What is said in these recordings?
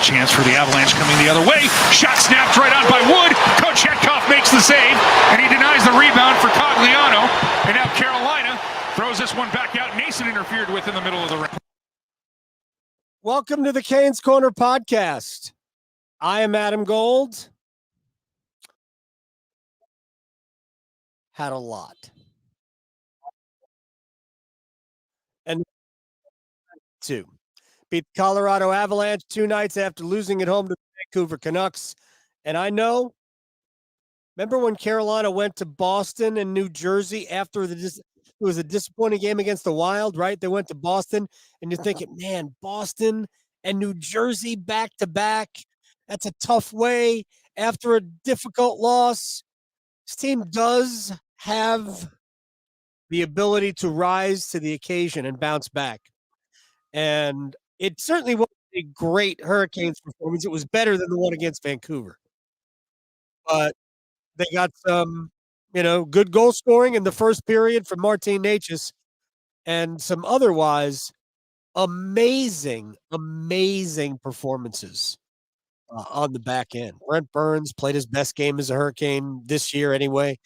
Chance for the Avalanche coming the other way. Shot snapped right on by Wood. Kochetkov makes the save, and he denies the rebound for Cogliano. And now Carolina throws this one back out. Nason interfered with in the middle of the ring. Welcome to the Canes Corner podcast. I am Adam Gold. Had a lot. And two. Beat the Colorado Avalanche 2 nights after losing at home to the Vancouver Canucks. And I know, remember when Carolina went to Boston and New Jersey after it was a disappointing game against the Wild, right? They went to Boston, and you're thinking, man, Boston and New Jersey back to back. That's a tough way after a difficult loss. This team does have the ability to rise to the occasion and bounce back. And it certainly wasn't a great Hurricanes performance. It was better than the one against Vancouver. But they got some, good goal scoring in the first period from Marty Necas and some otherwise amazing performances on the back end. Brent Burns played his best game as a Hurricane this year anyway.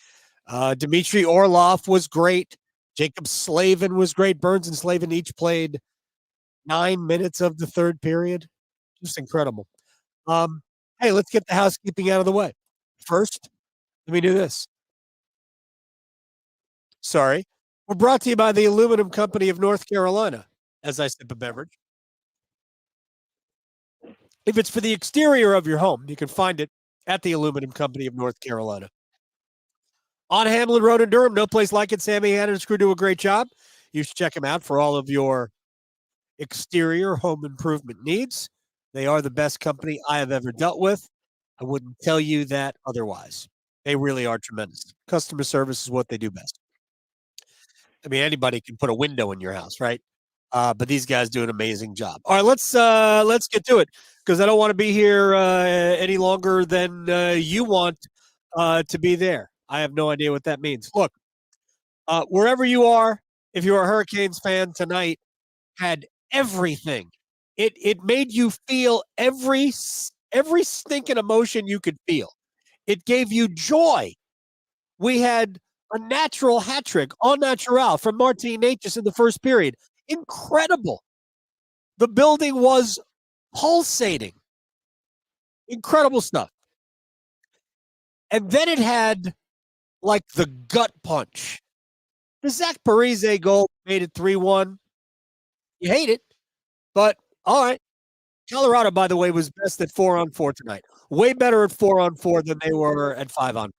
Dmitry Orlov was great. Jacob Slavin was great. Burns and Slavin each played 9 minutes of the third period. Just incredible. Hey, let's get the housekeeping out of the way. First, let me do this. Sorry. We're brought to you by the Aluminum Company of North Carolina, as I sip a beverage. If it's for the exterior of your home, you can find it at the Aluminum Company of North Carolina. On Hamlin Road in Durham, no place like it. Sammy Hanna and his crew do a great job. You should check them out for all of your exterior home improvement needs. They are the best company I have ever dealt with. I wouldn't tell you that otherwise. They really are tremendous. Customer service is what they do best. I mean, anybody can put a window in your house, right? But these guys do an amazing job. All right, let's get to it because I don't want to be here any longer than you want to be there. I have no idea what that means. Look, wherever you are, if you're a Hurricanes fan tonight, had everything. It made you feel every stinking emotion you could feel. It gave you joy. We had a natural hat trick, all natural, from Marty Necas in the first period. Incredible. The building was pulsating. Incredible stuff. And then it had like the gut punch. The Zach Parise goal made it 3-1. You hate it, but all right. Colorado, by the way, was best at 4-on-4 tonight. Way better at 4-on-4 than they were at 5-on-4.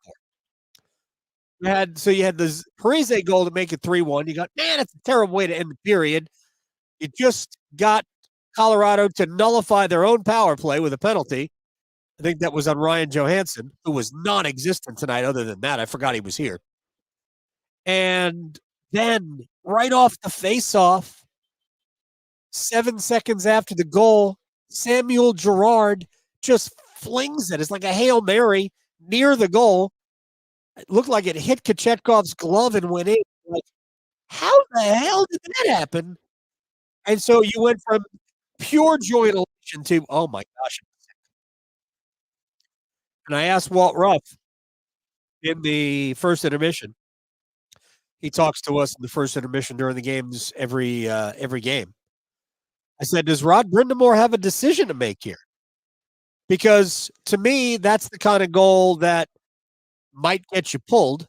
You had the Parise goal to make it 3-1. You got, man, it's a terrible way to end the period. You just got Colorado to nullify their own power play with a penalty. I think that was on Ryan Johansson, who was non-existent tonight. Other than that, I forgot he was here. And then right off the face-off, 7 seconds after the goal, Samuel Girard just flings it. It's like a Hail Mary near the goal. It looked like it hit Kochetkov's glove and went in. Like, how the hell did that happen? And so you went from pure joy and elation to, oh my gosh. And I asked Walt Ruff in the first intermission. He talks to us in the first intermission during the games every game. I said, does Rod Brindamore have a decision to make here? Because to me, that's the kind of goal that might get you pulled.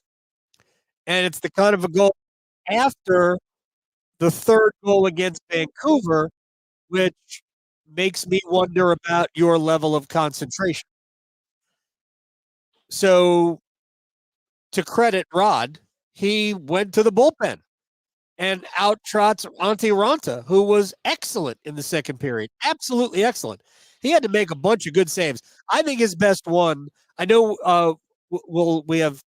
And it's the kind of a goal after the third goal against Vancouver, which makes me wonder about your level of concentration. So to credit Rod, he went to the bullpen and out-trots Antti Raanta, who was excellent in the second period. Absolutely excellent. He had to make a bunch of good saves. I think his best one, I know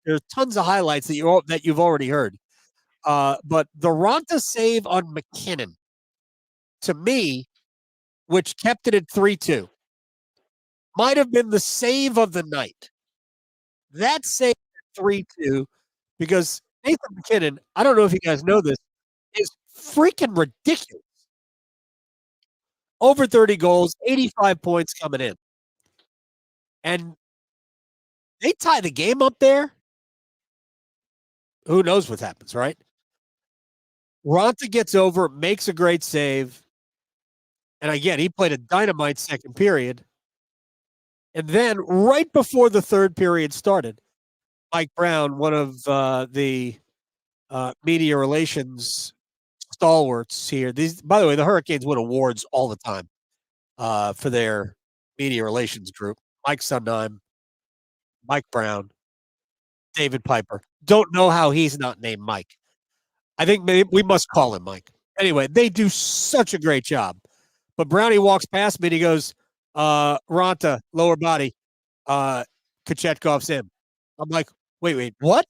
there's tons of highlights that you've already heard. But the Raanta save on McKinnon, to me, which kept it at 3-2, might have been the save of the night. That save at 3-2, because Nathan McKinnon, I don't know if you guys know this, is freaking ridiculous. over 30 goals, 85 points coming in. And they tie the game up there. Who knows what happens, right? Raanta gets over, makes a great save. And again, he played a dynamite second period. And then right before the third period started, Mike Brown, one of the media relations stalwarts here. These, by the way, the Hurricanes win awards all the time for their media relations group. Mike Sundheim, Mike Brown, David Piper. Don't know how he's not named Mike. I think maybe we must call him Mike. Anyway, they do such a great job. But Brownie walks past me and he goes, Raanta, lower body, Kochetkov's in. I'm like, wait, what?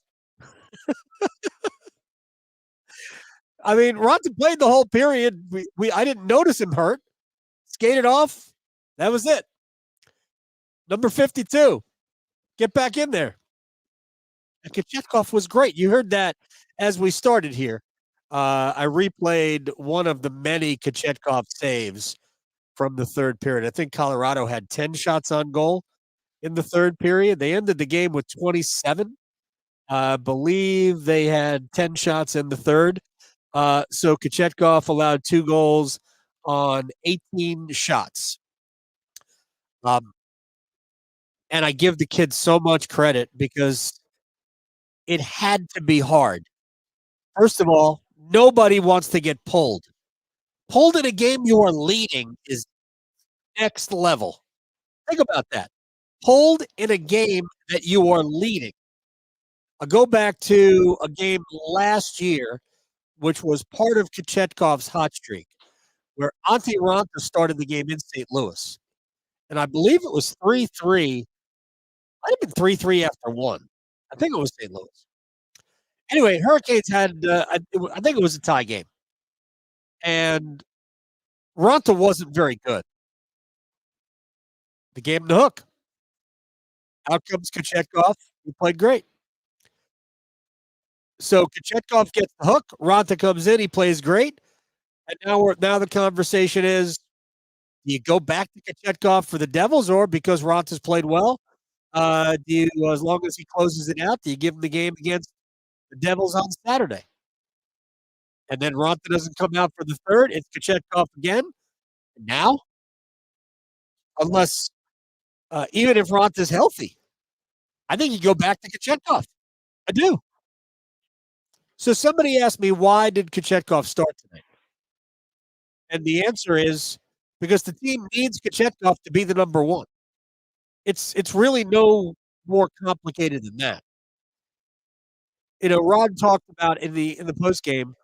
I mean, Raanta played the whole period. I didn't notice him hurt. Skated off. That was it. Number 52. Get back in there. And Kochetkov was great. You heard that as we started here. I replayed one of the many Kochetkov saves from the third period. I think Colorado had 10 shots on goal in the third period. They ended the game with 27. I believe they had 10 shots in the third. So Kochetkov allowed 2 goals on 18 shots. And I give the kid so much credit because it had to be hard. First of all, nobody wants to get pulled. Pulled in a game you are leading is next level. Think about that. Pulled in a game that you are leading. I'll go back to a game last year, which was part of Kochetkov's hot streak, where Antti Raanta started the game in St. Louis. And I believe it was 3-3. Might have been 3-3 after one. I think it was St. Louis. Anyway, Hurricanes had, I think it was a tie game. And Raanta wasn't very good. They gave him the hook. Out comes Kochetkov. He played great. So Kochetkov gets the hook. Raanta comes in. He plays great. And now the conversation is, do you go back to Kochetkov for the Devils, or because Ranta's played well, do you, as long as he closes it out, do you give him the game against the Devils on Saturday? And then Raanta doesn't come out for the third. It's Kochetkov again. And now, unless even if Ranta's healthy, I think you go back to Kochetkov. I do. So somebody asked me, why did Kochetkov start tonight? And the answer is because the team needs Kochetkov to be the number one. It's really no more complicated than that. You know, Rod talked about in the post game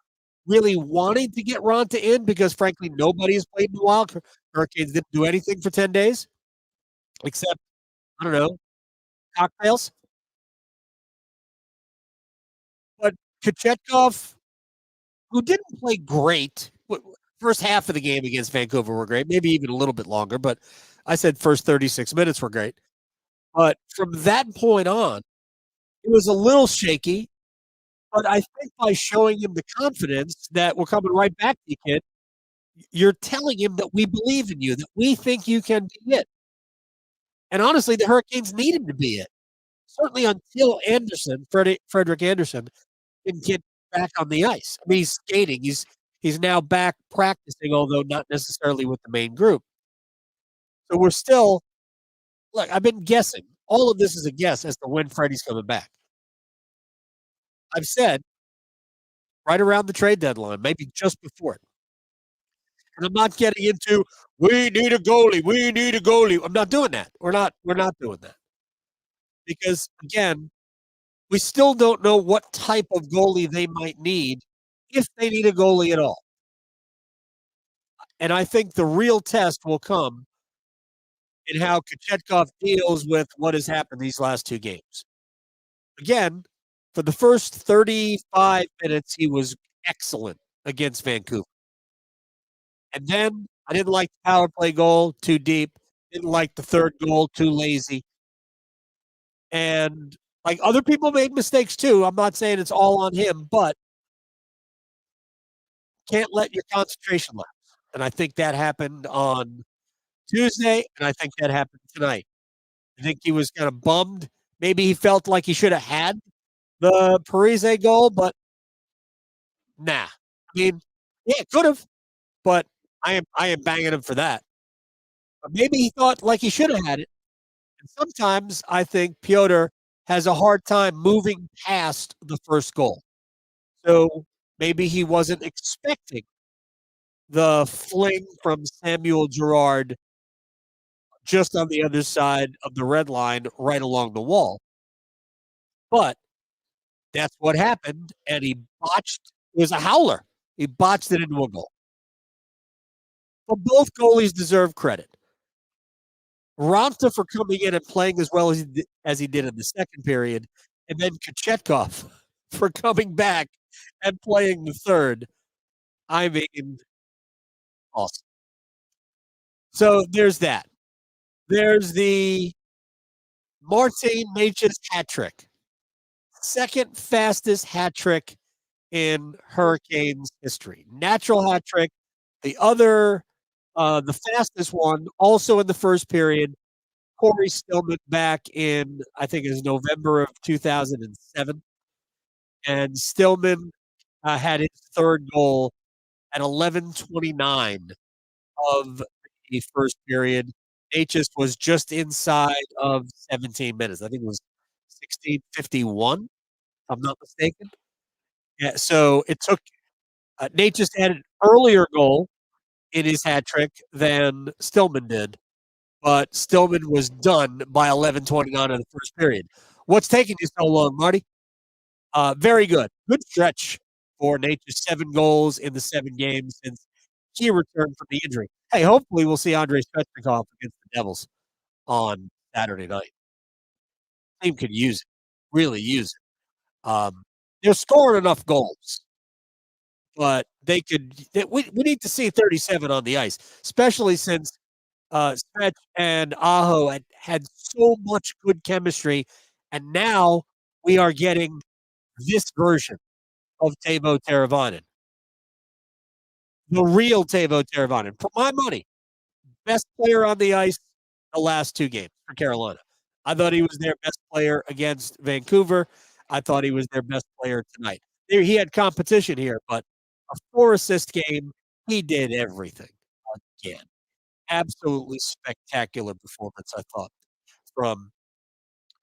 really wanting to get Raanta in because frankly nobody has played in a while. Hurricanes didn't do anything for 10 days except, I don't know, cocktails. But Kochetkov, who didn't play great, first half of the game against Vancouver were great, maybe even a little bit longer, but I said first 36 minutes were great. But from that point on, it was a little shaky. But I think by showing him the confidence that we're coming right back to you, kid, you're telling him that we believe in you, that we think you can be it. And honestly, the Hurricanes need him to be it. Certainly until Frederick Anderson, can get back on the ice. I mean, he's skating. He's now back practicing, although not necessarily with the main group. So we're still, look, I've been guessing. All of this is a guess as to when Freddie's coming back. I've said right around the trade deadline, maybe just before it. And I'm not getting into, we need a goalie. We need a goalie. I'm not doing that. We're not doing that. Because again, we still don't know what type of goalie they might need, if they need a goalie at all. And I think the real test will come in how Kochetkov deals with what has happened these last 2 games. Again, for the first 35 minutes, he was excellent against Vancouver. And then I didn't like the power play goal, too deep. Didn't like the third goal, too lazy. And like other people made mistakes too. I'm not saying it's all on him, but can't let your concentration lapse. And I think that happened on Tuesday, and I think that happened tonight. I think he was kind of bummed. Maybe he felt like he should have had the Parise goal, but nah. I mean, yeah, could have, but I am banging him for that. But maybe he thought like he should have had it. And sometimes I think Piotr has a hard time moving past the first goal. So maybe he wasn't expecting the fling from Samuel Girard just on the other side of the red line right along the wall. But that's what happened, and he botched. It was a howler. He botched it into a goal. But both goalies deserve credit. Raanta for coming in and playing as well as he did in the second period, and then Kochetkov for coming back and playing the third. I mean, awesome. So there's that. There's the Martin Necas hat trick. Second fastest hat trick in Hurricanes history. Natural hat trick. The fastest one, also in the first period, Corey Stillman back in, I think it was November of 2007. And Stillman had his third goal at 11:29 of the first period. Necas was just inside of 17 minutes. I think it was 16:51, if I'm not mistaken. Yeah, so it took Necas had an earlier goal in his hat trick than Stillman did, but Stillman was done by 11:29 of the first period. What's taking you so long, Marty? Very good. Good stretch for Necas. 7 goals in the 7 games since he returned from the injury. Hey, hopefully we'll see Andrei Svechnikov against the Devils on Saturday night. Team could use it, really use it. They're scoring enough goals, but we need to see 37 on the ice, especially since Svech and Aho had so much good chemistry, and now we are getting this version of Teuvo Teravainen, the real Teuvo Teravainen. For my money, best player on the ice the last 2 games for Carolina. I thought he was their best player against Vancouver. I thought he was their best player tonight. He had competition here, but a 4-assist game, he did everything again. Absolutely spectacular performance, I thought, from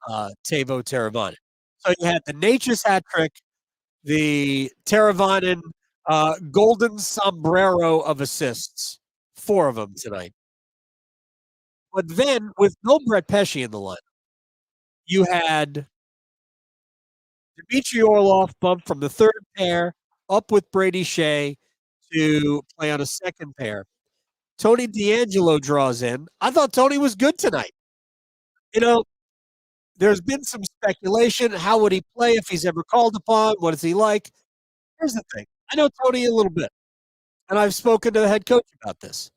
Teuvo Teravainen. So you had the Necas hat trick, the Teravainen golden sombrero of assists, 4 of them tonight. But then, with no Brett Pesce in the lineup, you had Dmitry Orlov bumped from the third pair up with Brady Skjei to play on a second pair. Tony DeAngelo draws in. I thought Tony was good tonight. You know, there's been some speculation. How would he play if he's ever called upon? What is he like? Here's the thing. I know Tony a little bit, and I've spoken to the head coach about this.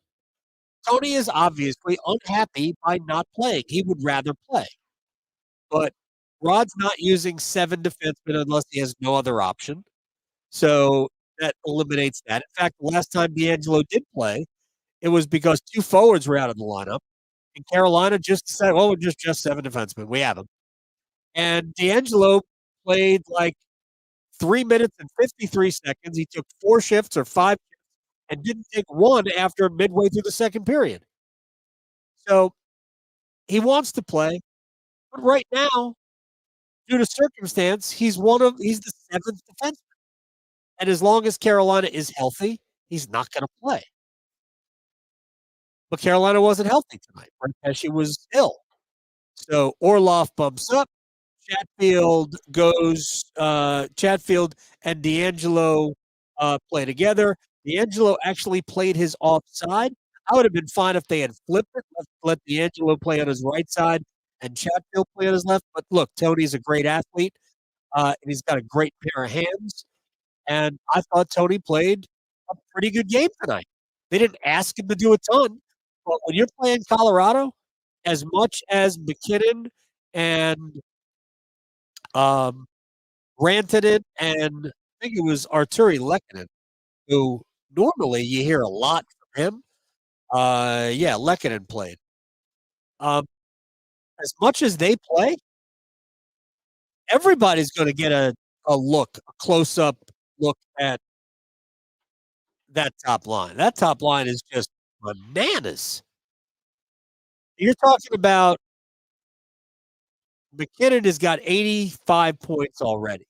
Tony is obviously unhappy by not playing. He would rather play. But Rod's not using 7 defensemen unless he has no other option. So that eliminates that. In fact, the last time DeAngelo did play, it was because 2 forwards were out of the lineup. And Carolina just said, well, we're just 7 defensemen. We have them. And DeAngelo played like 3 minutes and 53 seconds. He took 4 shifts or 5 shifts and didn't take one after midway through the second period. So he wants to play. But right now, due to circumstance, he's the 7th defenseman. And as long as Carolina is healthy, he's not going to play. But Carolina wasn't healthy tonight. Brett Pesce was ill. So Orlov bumps up. Chatfield and DeAngelo play together. DeAngelo actually played his offside. I would have been fine if they had flipped it, let DeAngelo play on his right side and Chatfield play on his left. But look, Tony's a great athlete, and he's got a great pair of hands. And I thought Tony played a pretty good game tonight. They didn't ask him to do a ton, but when you're playing Colorado, as much as McKinnon and Rantanen and I think it was Arturi Lehkonen, who normally you hear a lot from him. Yeah, Lehkonen played. As much as they play, everybody's going to get a close-up look at that top line. That top line is just bananas. You're talking about McKinnon has got 85 points already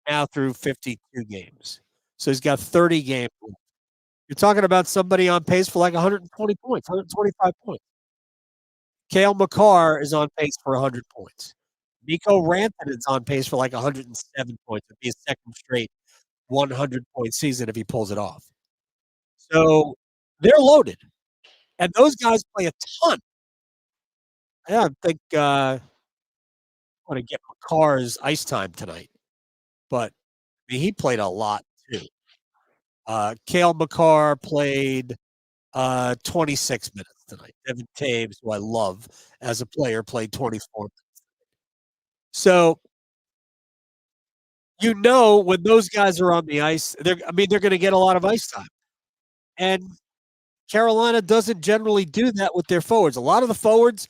now through 52 games. So he's got 30 games left. You're talking about somebody on pace for like 120 points, 125 points. Cale Makar is on pace for 100 points. Mikko Rantanen is on pace for like 107 points. It'd be a second straight 100-point season if he pulls it off. So they're loaded. And those guys play a ton. I don't think I want to get Makar's ice time tonight. But I mean, he played a lot too. Cale Makar played 26 minutes tonight. Evan Taves, who I love as a player, played 24 minutes. So, when those guys are on the ice, they're going to get a lot of ice time. And Carolina doesn't generally do that with their forwards. A lot of the forwards,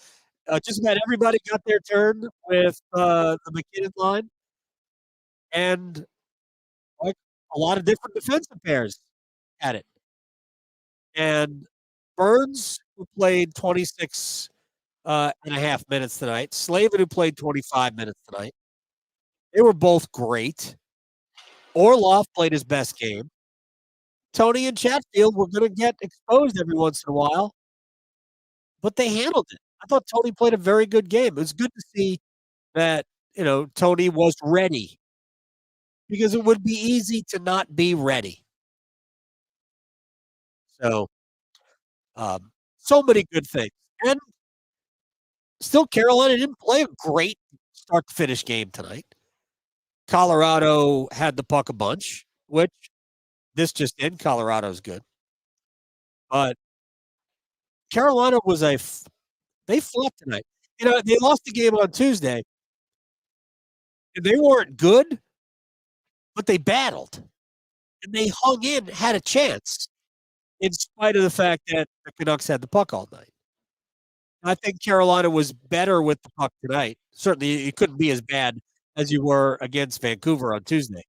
just about everybody got their turn with the McKinnon line. And like a lot of different defensive pairs at it. And Burns, who played 26 and a half minutes tonight, Slavin, who played 25 minutes tonight, they were both great. Orlov played his best game. Tony and Chatfield were going to get exposed every once in a while, but they handled it. I thought Tony played a very good game. It was good to see that, Tony was ready, because it would be easy to not be ready. So, so many good things. And still, Carolina didn't play a great start to finish game tonight. Colorado had the puck a bunch, which this just in, Colorado's good. But Carolina was they fought tonight. They lost the game on Tuesday, and they weren't good, but they battled. And they hung in, had a chance, in spite of the fact that the Canucks had the puck all night. I think Carolina was better with the puck tonight. Certainly, you couldn't be as bad as you were against Vancouver on Tuesday.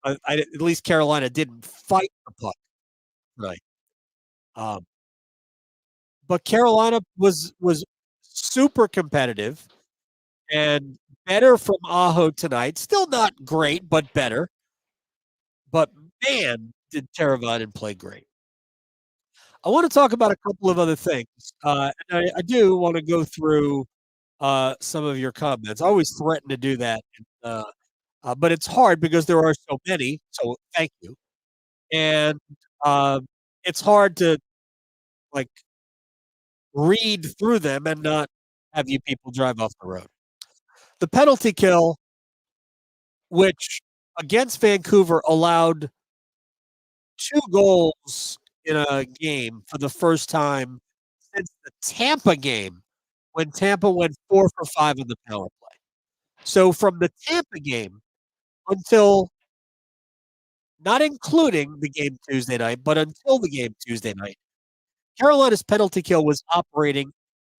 At least Carolina didn't fight the puck tonight. But Carolina was super competitive and better from Aho tonight. Still not great, but better. But man, did Teravainen play great. I want to talk about a couple of other things. And I do want to go through some of your comments. I always threaten to do that, but it's hard because there are so many. So thank you. And it's hard to read through them and not have you people drive off the road. The penalty kill, which against Vancouver allowed 2 goals in a game for the first time since the Tampa game, when Tampa went 4 for 5 in the power play. So from the Tampa game until, not including the game Tuesday night, but until the game Tuesday night, Carolina's penalty kill was operating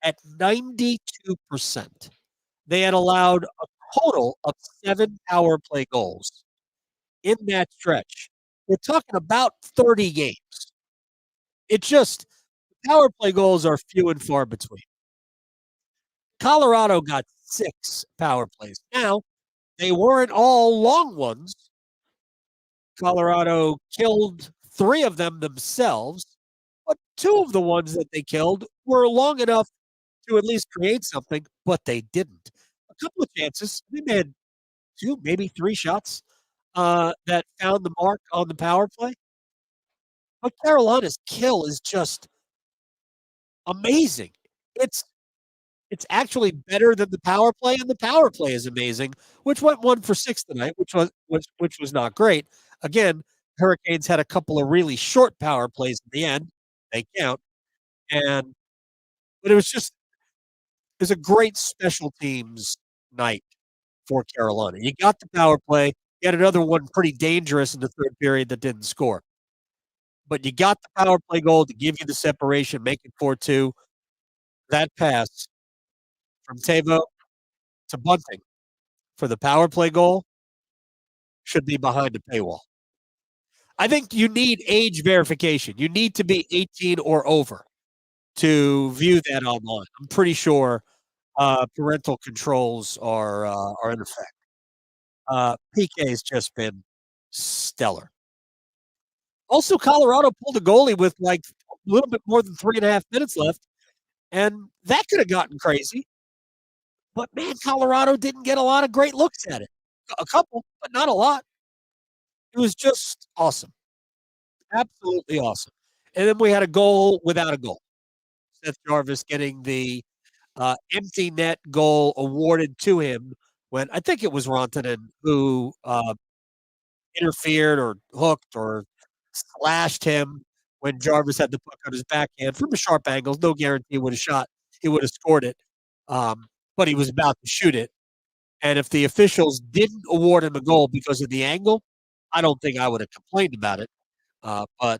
at 92%. They had allowed a total of 7 power play goals in that stretch. We're talking about 30 games. Power play goals are few and far between. Colorado got 6 power plays. Now, they weren't all long ones. Colorado killed 3 of them themselves, but 2 of the ones that they killed were long enough to at least create something, but they didn't. A couple of chances. They had 2, maybe 3 shots that found the mark on the power play. But Carolina's kill is just amazing. It's actually better than the power play, and the power play is amazing, which went 1 for 6 tonight, which was not great. Again, Hurricanes had a couple of really short power plays at the end. They count. But it was a great special teams night for Carolina. You got the power play. You had another one pretty dangerous in the third period that didn't score. but you got the power play goal to give you the separation, make it 4-2. That pass from Teuvo to Bunting for the power play goal should be behind a paywall. I think you need age verification. You need to be 18 or over to view that online. I'm pretty sure parental controls are in effect. PK has just been stellar. Also, Colorado pulled a goalie with like a little bit more than 3.5 minutes left, and that could have gotten crazy. But man, Colorado didn't get a lot of great looks at it. A couple, but not a lot. It was just awesome. Absolutely awesome. And then we had a goal without a goal. Seth Jarvis getting the empty net goal awarded to him when I think it was Raanta who interfered or hooked or slashed him when Jarvis had the puck on his backhand from a sharp angle. No guarantee he would have shot. He would have scored it. But he was about to shoot it. And if the officials didn't award him a goal because of the angle, I don't think I would have complained about it. But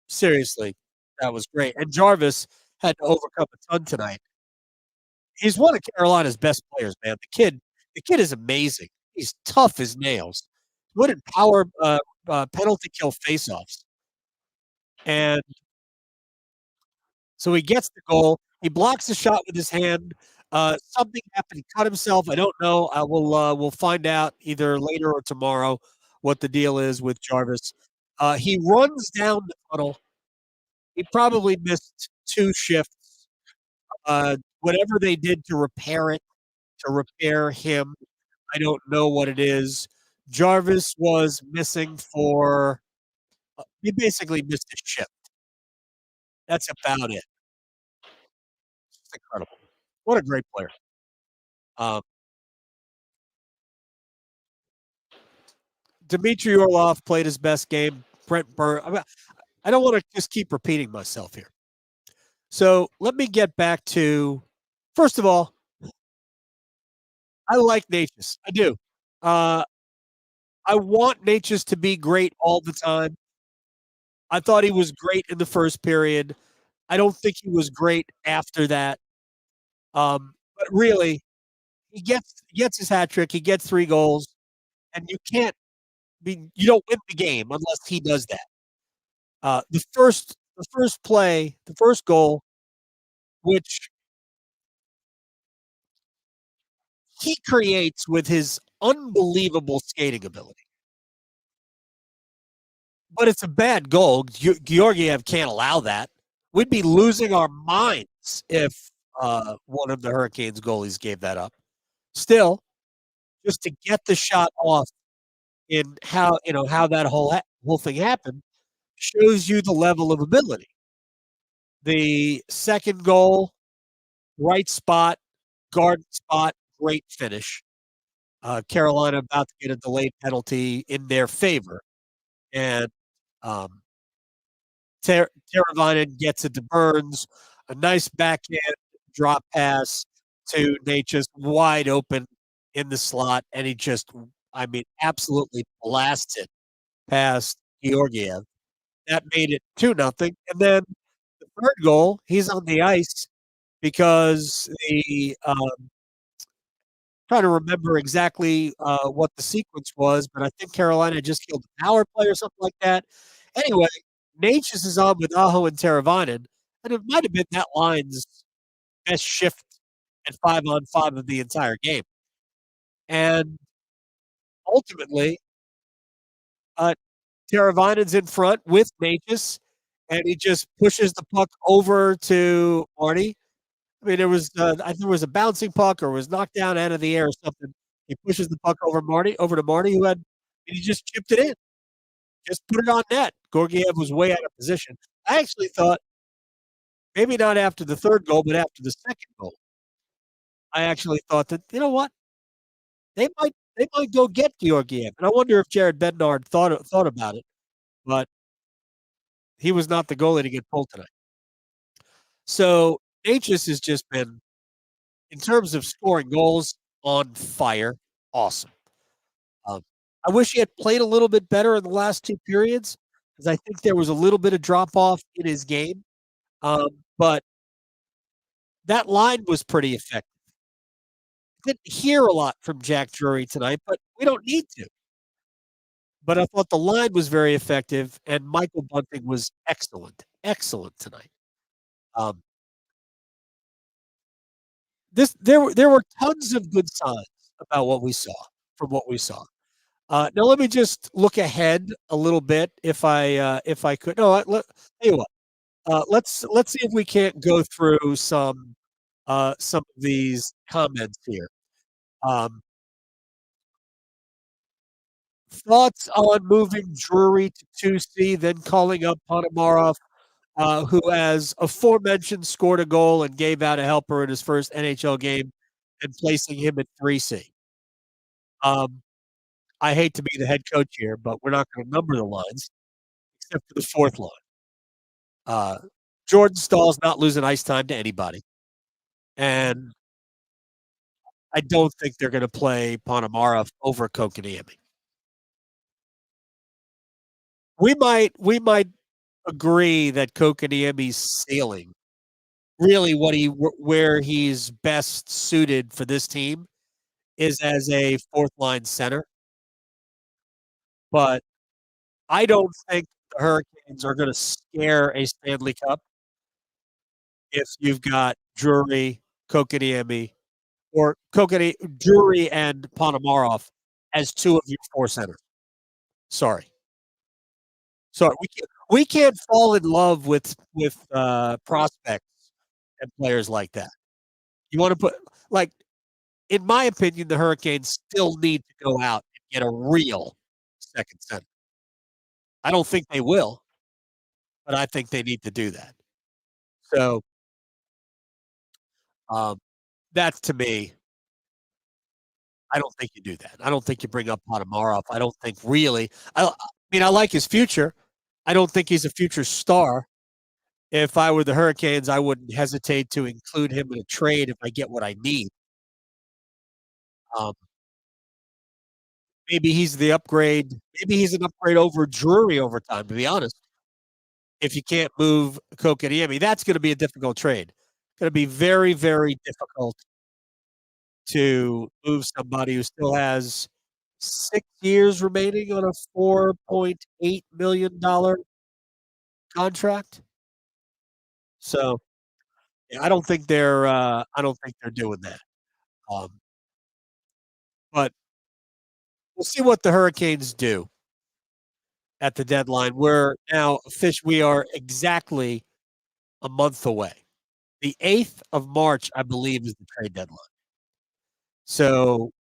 seriously, that was great. And Jarvis had to overcome a ton tonight. He's one of Carolina's best players, man. The kid is amazing. He's tough as nails. Winning power penalty kill faceoffs. And so he gets the goal. He blocks the shot with his hand. Something happened. He cut himself. I don't know. I will we'll find out either later or tomorrow what the deal is with Jarvis. He runs down the tunnel. He probably missed 2 shifts. Whatever they did to repair it, to repair him, I don't know what it is. Jarvis was missing for he basically missed a shift. That's about it. It's incredible. What a great player. Um, Dmitry Orlov played his best game. Brent Burr. I don't want to just keep repeating myself here. So let me get back to, first of all, I like Necas. I do. I want Necas to be great all the time. I thought he was great in the first period. I don't think he was great after that. But really, he gets his hat trick. He gets 3 goals, and you don't win the game unless he does that. The first goal, which he creates with his unbelievable skating ability. But it's a bad goal. Georgiev can't allow that. We'd be losing our minds if one of the Hurricanes goalies gave that up. Still, just to get the shot off in how that whole thing happened shows you the level of ability. The second goal, right spot, guard spot, great finish. Carolina about to get a delayed penalty in their favor, and Teravainen gets it to Burns. A nice backhand drop pass to Necas, wide open in the slot, and he just, absolutely blasts it past Georgiev. That made it 2-0. And then the third goal, he's on the ice because trying to remember exactly what the sequence was, but I think Carolina just killed the power play or something like that. Anyway, Necas is on with Aho and Teravainen, and it might have been that line's best shift at 5-on-5 of the entire game. And ultimately, Teravainen's in front with Necas, and he just pushes the puck over to Marty. I mean, there was I think there was a bouncing puck or was knocked down out of the air or something. He pushes the puck over to Marty, and he just chipped it in. Just put it on net. Georgiev was way out of position. I actually thought, maybe not after the third goal, but after the second goal, I actually thought that, you know what? They might go get Georgiev. And I wonder if Jared Bednard thought about it, but he was not the goalie to get pulled tonight. So Necas has just been, in terms of scoring goals, on fire. Awesome. I wish he had played a little bit better in the last 2 periods. because I think there was a little bit of drop off in his game. But that line was pretty effective. Didn't hear a lot from Jack Drury tonight, but we don't need to. But I thought the line was very effective, and Michael Bunting was excellent, excellent tonight. Um, there were tons of good signs about what we saw from what we saw. Now let me just look ahead a little bit if I could. No, tell you what. Let's see if we can't go through some of these comments here. Um, Thoughts on moving Drury to 2C, then calling up Ponomarev, who, as aforementioned, scored a goal and gave out a helper in his first NHL game, and placing him at 3C. Um, I hate to be the head coach here, but we're not going to number the lines except for the fourth line. Jordan Staal's not losing ice time to anybody, and I don't think they're going to play Ponomarev over Kotkaniemi. We might agree that Kotkaniemi's ceiling, really where he's best suited for this team, is as a fourth line center. But I don't think the Hurricanes are going to scare a Stanley Cup if you've got Drury, Kotkaniemi, or Drury and Ponomarev as two of your four centers. Sorry. We can't fall in love with prospects and players like that. You want to put like, in my opinion, the Hurricanes still need to go out and get a real second center. I don't think they will, but I think they need to do that. So, um, that's to me. I don't think you do that. I don't think you bring up Ponomarev. I don't think really. I mean, I like his future. I don't think he's a future star. If I were the Hurricanes, I wouldn't hesitate to include him in a trade if I get what I need. Um, maybe he's the upgrade. Maybe he's an upgrade over Drury over time, to be honest. If you can't move Kotkaniemi, that's going to be a difficult trade. Going to be very, very difficult to move somebody who still has 6 years remaining on a $4.8 million contract. So, yeah, I don't think they're doing that. Um, but we'll see what the Hurricanes do at the deadline. We are exactly a month away. The 8th of March, I believe, is the trade deadline. So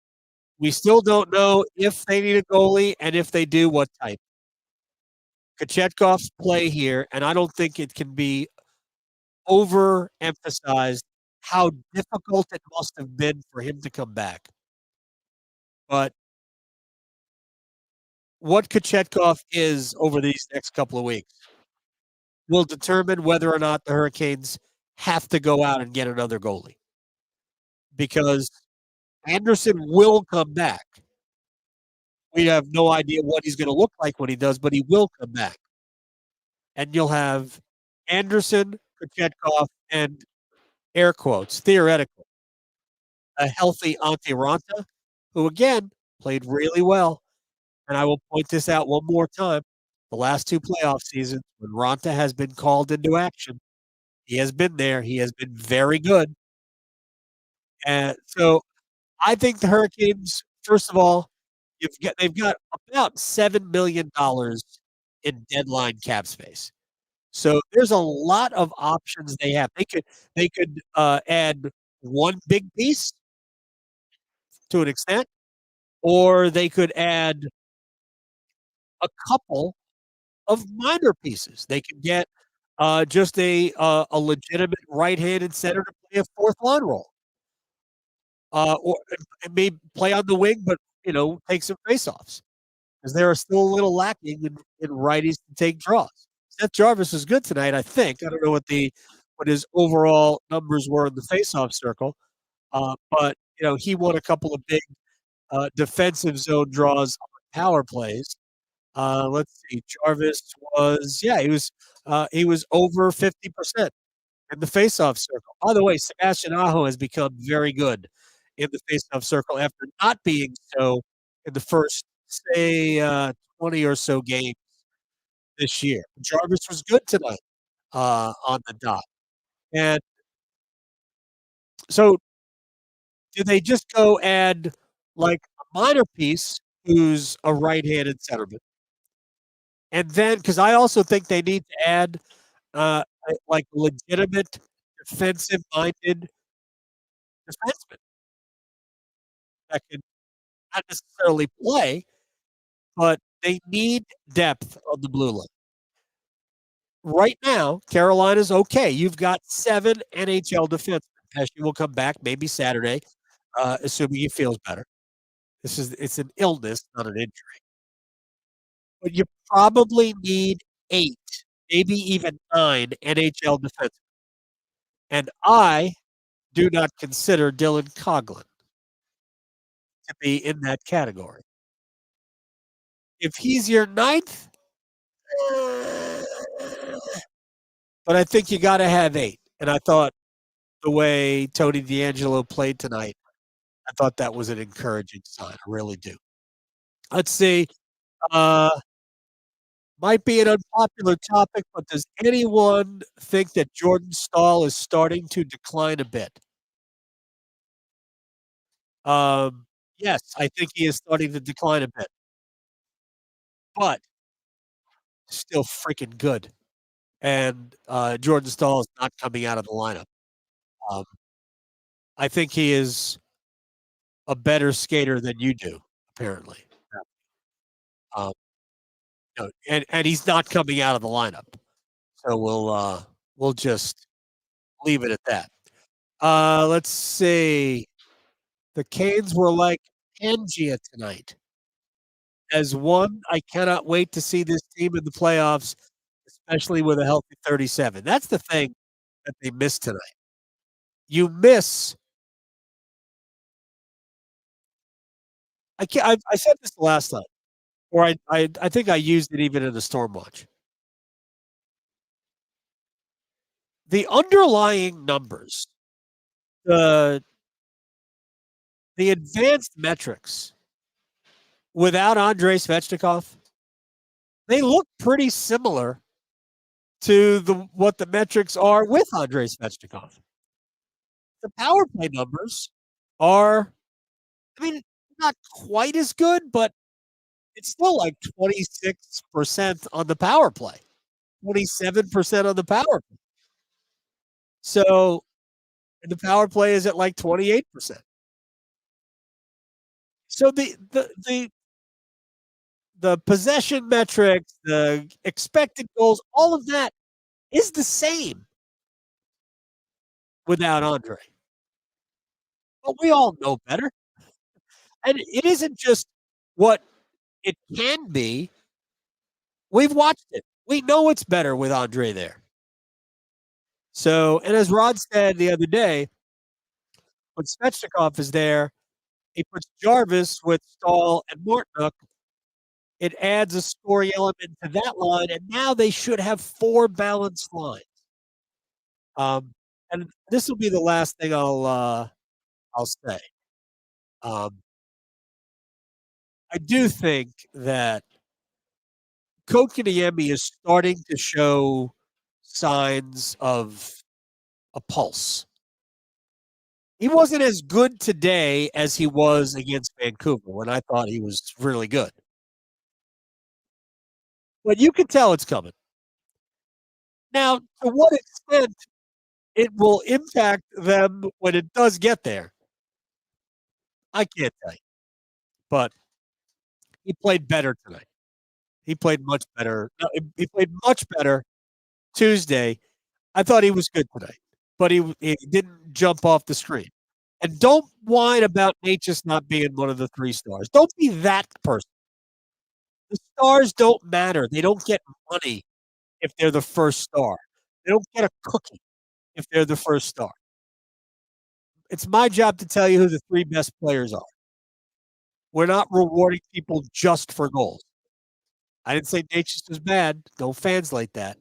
we still don't know if they need a goalie, and if they do, what type. Kochetkov's play here, and I don't think it can be overemphasized how difficult it must have been for him to come back. But what Kochetkov is over these next couple of weeks will determine whether or not the Hurricanes have to go out and get another goalie. Because Anderson will come back. We have no idea what he's going to look like when he does, but he will come back. And you'll have Anderson, Kochetkov, and air quotes, theoretically, a healthy Antti Raanta, who again played really well. And I will point this out one more time. The last two playoff seasons, when Raanta has been called into action, he has been there. He has been very good. And so I think the Hurricanes, first of all, they've got about $7 million in deadline cap space. So there's a lot of options they have. They could add one big piece to an extent, or they could add a couple of minor pieces. They could get just a legitimate right-handed center to play a fourth line role, or maybe play on the wing, but take some faceoffs, because they are still a little lacking in righties to take draws. Seth Jarvis was good tonight, I think. I don't know what his overall numbers were in the faceoff circle, but he won a couple of big defensive zone draws on power plays. Let's see. Jarvis was he was over 50% in the faceoff circle. By the way, Sebastian Aho has become very good in the faceoff circle after not being so in the first, say, 20 or so games this year. Jarvis was good tonight on the dot. And so, do they just go add like a minor piece who's a right-handed centerman? And then, because I also think they need to add like legitimate defensive-minded defenseman that can not necessarily play, but they need depth on the blue line. Right now, Carolina's okay. You've got 7 NHL defensemen. Pesci will come back maybe Saturday, assuming he feels better. It's an illness, not an injury. But you probably need 8, maybe even 9 NHL defensemen. And I do not consider Dylan Coghlan to be in that category. If he's your 9th, but I think you gotta have 8, and I thought the way Tony DeAngelo played tonight, I thought that was an encouraging sign, I really do. Let's see, uh, might be an unpopular topic, but does anyone think that Jordan Staal is starting to decline a bit? Yes, I think he is starting to decline a bit, but still freaking good, and, Jordan Staal is not coming out of the lineup. Um, I think he is a better skater than you do, apparently. Um, and he's not coming out of the lineup. So we'll just leave it at that. Let's see. The Canes were like Pangea tonight. As one, I cannot wait to see this team in the playoffs, especially with a healthy 37. That's the thing that they missed tonight. You miss. I said this last time, or I think I used it even in the Storm Watch. The underlying numbers, the the advanced metrics without Andrei Svechnikov, they look pretty similar to what the metrics are with Andrei Svechnikov. The power play numbers are, I mean, not quite as good, but it's still like 26% on the power play, 27% on the power play. So the power play is at like 28%. So the possession metrics, the expected goals, all of that is the same without Andre. But we all know better. And it isn't just what it can be. We've watched it. We know it's better with Andre there. So, and as Rod said the other day, when Svechnikov is there, he puts Jarvis with Staal and Martinook. It adds a scoring element to that line, and now they should have 4 balanced lines. And this will be the last thing I'll say. I do think that Kotkaniemi is starting to show signs of a pulse. He wasn't as good today as he was against Vancouver when I thought he was really good. But you can tell it's coming. Now, to what extent it will impact them when it does get there, I can't tell you. But he played better tonight. He played much better. No, he played much better Tuesday. I thought he was good tonight, but he didn't jump off the screen. And don't whine about Necas not being one of the 3 stars. Don't be that person. The stars don't matter. They don't get money if they're the first star. They don't get a cookie if they're the first star. It's my job to tell you who the 3 best players are. We're not rewarding people just for goals. I didn't say Necas was bad. Don't translate that.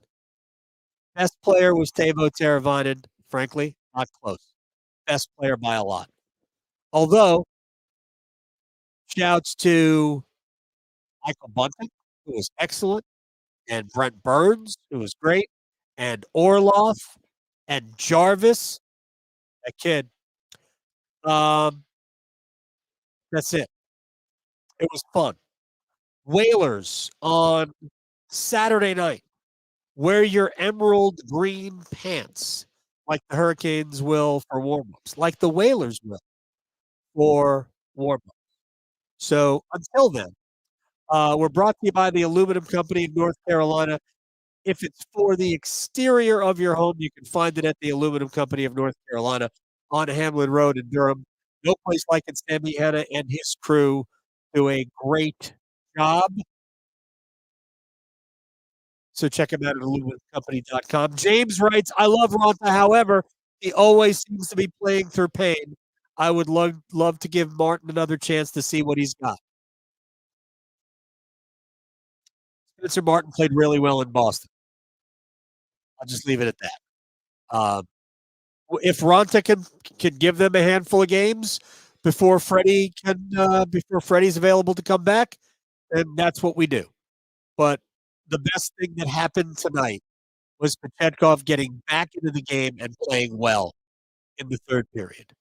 Best player was Teuvo Teravainen. Frankly, not close. Best player by a lot. Although, shouts to Michael Bunting, who was excellent, and Brent Burns, who was great, and Orloff, and Jarvis. That kid. Um, that's it. It was fun. Whalers on Saturday night. Wear your emerald green pants like the Hurricanes will for warm-ups, like the Whalers will for warm-ups. So until then, we're brought to you by the Aluminum Company of North Carolina. If it's for the exterior of your home, you can find it at the Aluminum Company of North Carolina on Hamlin Road in Durham. No place like it. Sammy Hanna and his crew do a great job. So check him out at aluminumcompany.com. James writes, I love Raanta. However, he always seems to be playing through pain. I would love to give Martin another chance to see what he's got. Spencer Martin played really well in Boston. I'll just leave it at that. If Raanta can give them a handful of games before Freddie's available to come back, then that's what we do. But the best thing that happened tonight was Kochetkov getting back into the game and playing well in the third period.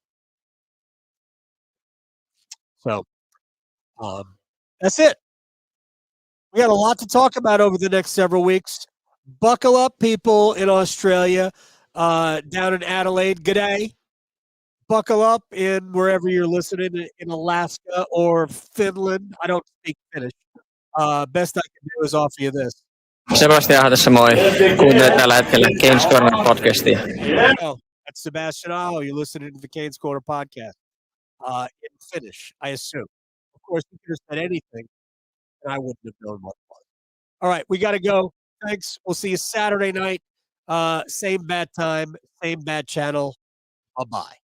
So that's it. We got a lot to talk about over the next several weeks. Buckle up, people in Australia, down in Adelaide. G'day. Buckle up in wherever you're listening in Alaska or Finland. I don't speak Finnish. Best I can do is offer you this. Sebastian tässä moi. Kuuntelet tällä hetkellä Canes Corner podcastia. Oh, that's Sebastian Aho. You're listening to the Canes Corner podcast in Finnish, I assume. Of course, you could have said anything, and I wouldn't have known what it was. All right, we got to go. Thanks. We'll see you Saturday night. Same bad time, same bad channel. Bye-bye.